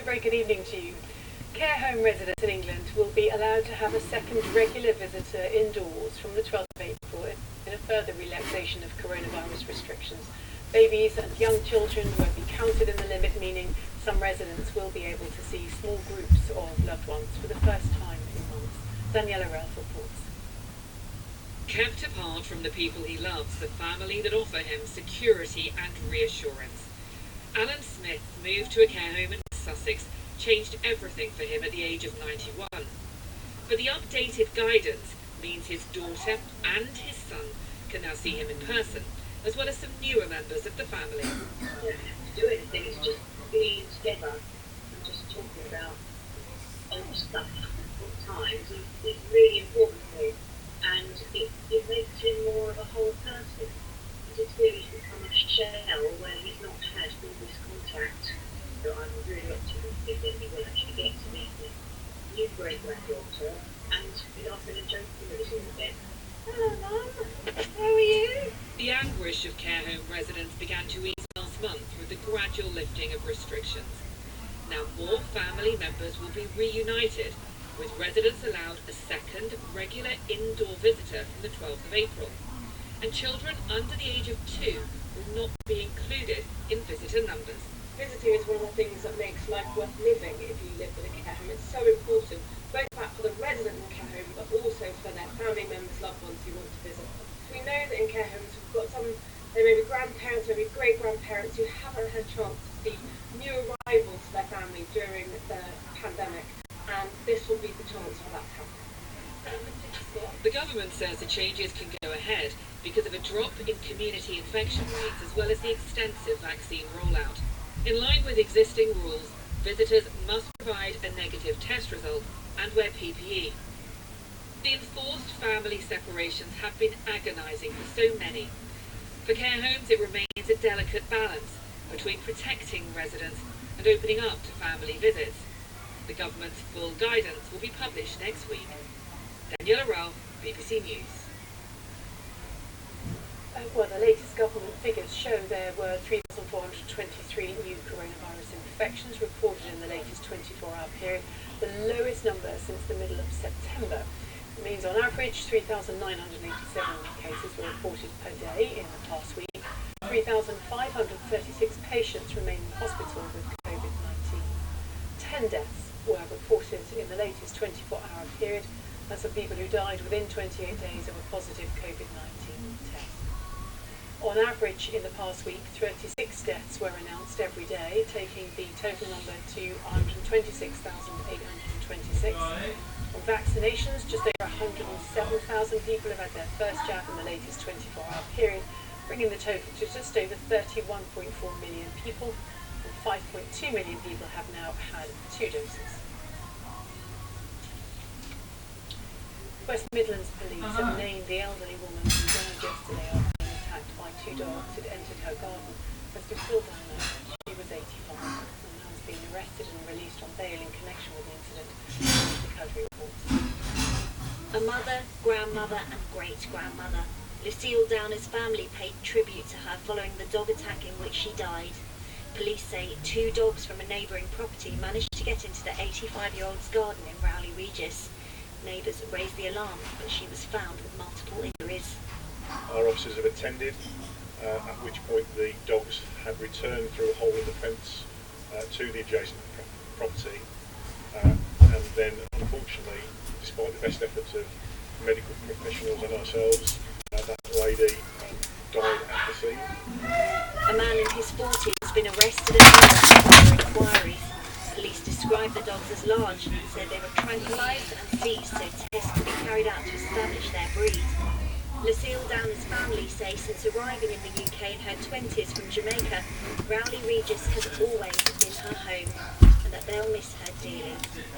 very good evening to you. Care home residents in England will be allowed to have a second regular visitor indoors from the 12th of April in a further relaxation of coronavirus restrictions. Babies and young children won't be counted in the limit, meaning some residents will be able to see small groups of loved ones for the first time in months. Daniela Ralph reports. Kept apart from the people he loves, the family that offer him security and reassurance. Alan Smith moved to a care home in Sussex, changed everything for him at the age of 91. But the updated guidance means his daughter and his son can now see him in person, as well as some newer members of the family. You don't have to do anything, it's just being together and just talking about old stuff all the time is really important to me, and it makes him more of a whole person. It's really become a shell where he's not had all this contact. So I'm really optimistic that he will actually get to meet his new great-granddaughter and be laughing and joking with him again. Hello, Mum. How are you? The anguish of care home residents began to ease last month with the gradual lifting of restrictions. Now more family members will be reunited, with residents allowed a second regular indoor visitor from the 12th of April. And children under the age of 2 will not be included in visitor numbers. Visiting is one of the things that makes life worth living if you live in a care home. It's so important, both for the resident in the care home, but also for their family members, loved ones who want to visit them. We know that in care homes we've got there may be grandparents, maybe great-grandparents who haven't had a chance to see new arrivals to their family during the pandemic, and this will be the chance for that to happen. The government says the changes can go ahead because of a drop in community infection rates as well as the extensive vaccine rollout. In line with existing rules, visitors must provide a negative test result and wear PPE. The enforced family separations have been agonising for so many. For care homes, it remains a delicate balance between protecting residents and opening up to family visits. The government's full guidance will be published next week. Daniela Ralph, BBC News. Well, the latest government figures show there were 3,423 new coronavirus infections reported in the latest 24-hour period, the lowest number since the middle of September. It means on average 3,987 cases were reported per day in the past week. 3,536 patients remain in hospital with COVID-19. 10 deaths were reported in the latest 24-hour period. That's of people who died within 28 days of a positive COVID-19 test. On average, in the past week, 36 deaths were announced every day, taking the total number to 126,826. On vaccinations, just over 107,000 people have had their first jab in the latest 24-hour period, bringing the total to just over 31.4 million people, and 5.2 million people have now had 2 doses. West Midlands Police have named the elderly woman who died yesterday after being attacked by 2 dogs who had entered her garden as Lucille Downer. She was 85 and has been arrested and released on bail in connection with the incident, the recovery reports. A mother, grandmother and great-grandmother. Lucille Downer's family paid tribute to her following the dog attack in which she died. Police say 2 dogs from a neighbouring property managed to get into the 85-year-old's garden in Rowley Regis. Neighbours raised the alarm, but she was found with multiple injuries. Our officers have attended, at which point the dogs had returned through a hole in the fence to the adjacent property, and then unfortunately, despite the best efforts of medical professionals and ourselves, that lady died at the scene. A man in his 40s has been arrested and held under inquiries. Police described the dogs as large and said they were tranquilised and seized so tests could be carried out to establish their breed. Lucille Downer's family say since arriving in the UK in her 20s from Jamaica, Rowley Regis has always been her home and that they'll miss her dearly. A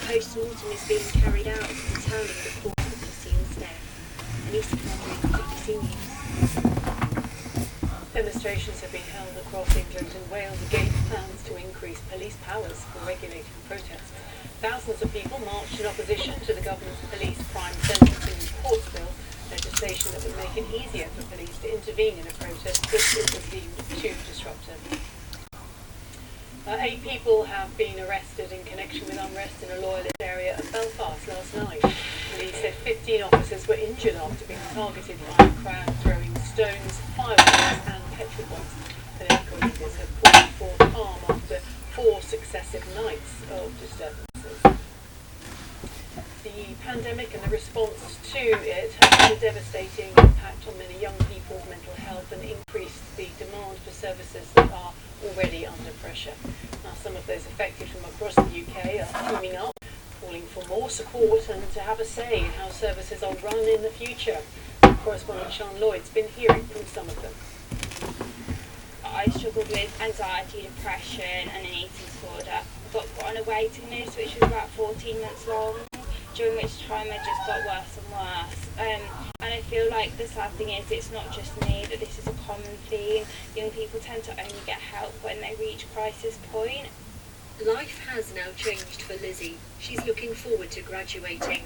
post-mortem is being carried out determining the cause of Lucille's death. Anissa Frederick, BBC News. Demonstrations have been held across England and Wales against plans to increase police powers for regulating protests. Thousands of people marched in opposition to the government's police crime sentencing report bill, legislation that would make it easier for police to intervene in a protest if it was deemed too disruptive. 8 people have been arrested in connection with unrest in a loyalist area of Belfast last night. Police said 15 officers were injured after being targeted by a crowd throwing stones, fireworks and petrol bombs. Political leaders have called for calm after 4 successive nights of disturbances. The pandemic and the response to it has had a devastating impact on many young people's mental health and increased the demand for services that are already under pressure. Now, some of those affected from across the UK are teaming up, calling for more support and to have a say in how services are run in the future. Correspondent Sean Lloyd's been hearing from some of them. I struggled with anxiety, depression and an eating disorder. I got put on a waiting list which was about 14 months long, during which time I just got worse and worse. And I feel like the sad thing is it's not just me, that this is a common theme. Young people tend to only get help when they reach crisis point. Life has now changed for Lizzie. She's looking forward to graduating,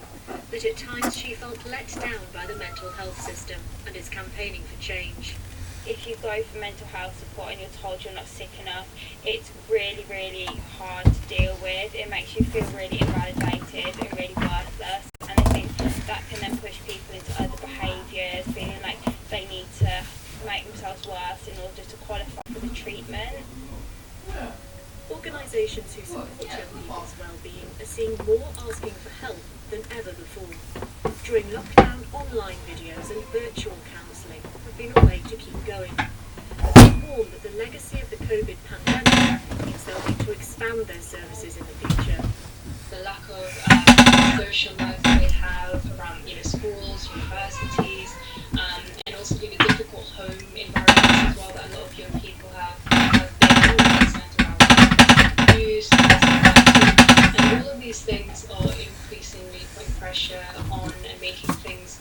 but at times she felt let down by the mental health system and is campaigning for change. If you go for mental health support and you're told you're not sick enough, it's really, really hard to deal with. It makes you feel really invalidated and really worthless, and I think that can then push people into other behaviours, feeling like they need to make themselves worse in order to qualify for the treatment. Organisations who support young people's well-being are seeing more asking for help than ever before. During lockdown, online videos and virtual counselling have been a way to keep going. But they warn that the legacy of the COVID pandemic means they'll need to expand their services in the future. The lack of social life that we have around schools, universities, and also the difficult home environments as well that a lot of young people have been concerned around news, and all of these things are increasingly putting pressure on and making things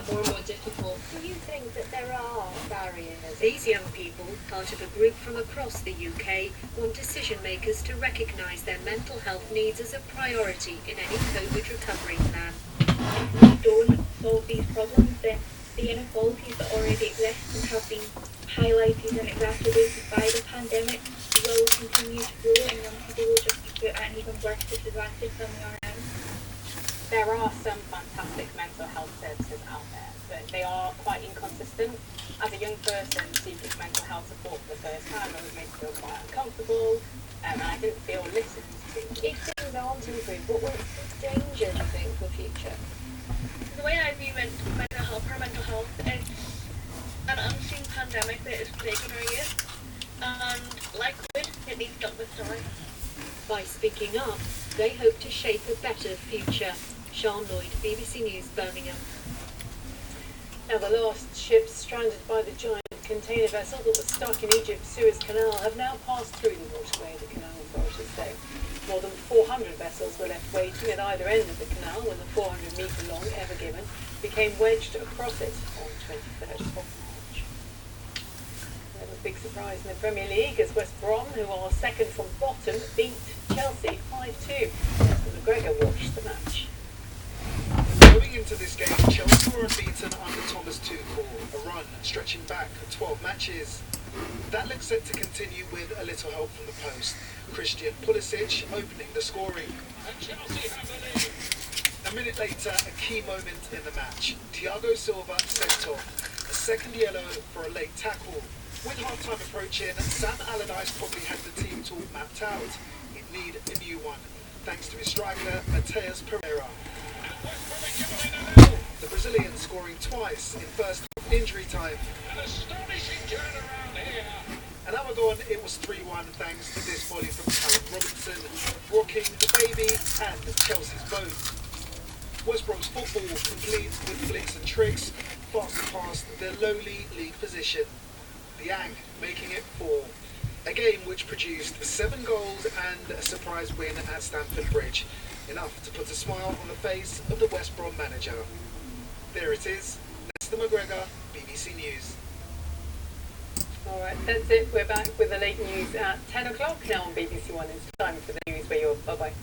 more and more difficult. Do you think that there are barriers? These young people, part of a group from across the UK, want decision makers to recognise their mental health needs as a priority in any COVID recovery plan. If we don't solve these problems, then the inequalities that already exist and have been highlighted and exacerbated by the pandemic will continue to grow, and young people will just be put at an even worse disadvantage than we are now. There are some fantastic mental health services out there, but they are quite inconsistent. As a young person seeking mental health support for the first time, I was made to feel quite uncomfortable, and I didn't feel listened to. If things aren't improved, what will the danger, do you think, for the future? The way I view mental health is an unseen pandemic that is plaguing our youth, and like COVID, it needs dealt with now. By speaking up, they hope to shape a better future. Sean Lloyd, BBC News, Birmingham. Now, the last ships stranded by the giant container vessel that was stuck in Egypt's Suez Canal have now passed through the waterway, the canal authorities say. More than 400 vessels were left waiting at either end of the canal when the 400-metre-long Ever Given became wedged across it on 23rd of March. There was a big surprise in the Premier League as West Brom, who are second from bottom, beat Chelsea 5-2. McGregor watched the match. Going into this game, Chelsea were unbeaten under Thomas Tuchel, a run stretching back 12 matches. That looks set to continue with a little help from the post. Christian Pulisic opening the scoring. And Chelsea have the lead. A minute later, a key moment in the match. Thiago Silva sent off. A second yellow for a late tackle. With half-time approaching, Sam Allardyce probably had the team talk mapped out. He'd need a new one, thanks to his striker, Mateus Pereira. The Brazilian scoring twice in first injury time. An astonishing turnaround here. An hour gone, it was 3-1 thanks to this volley from Callum Robinson, rocking the baby and Chelsea's boat. West Brom's football complete with flicks and tricks, fast past their lowly league position. The Yang making it 4. A game which produced 7 goals and a surprise win at Stamford Bridge. Enough to put a smile on the face of the West Brom manager. There it is, Nesta McGregor, BBC News. Alright, that's it. We're back with the late news at 10 o'clock now on BBC One. It's time for the news where you're. Bye-bye.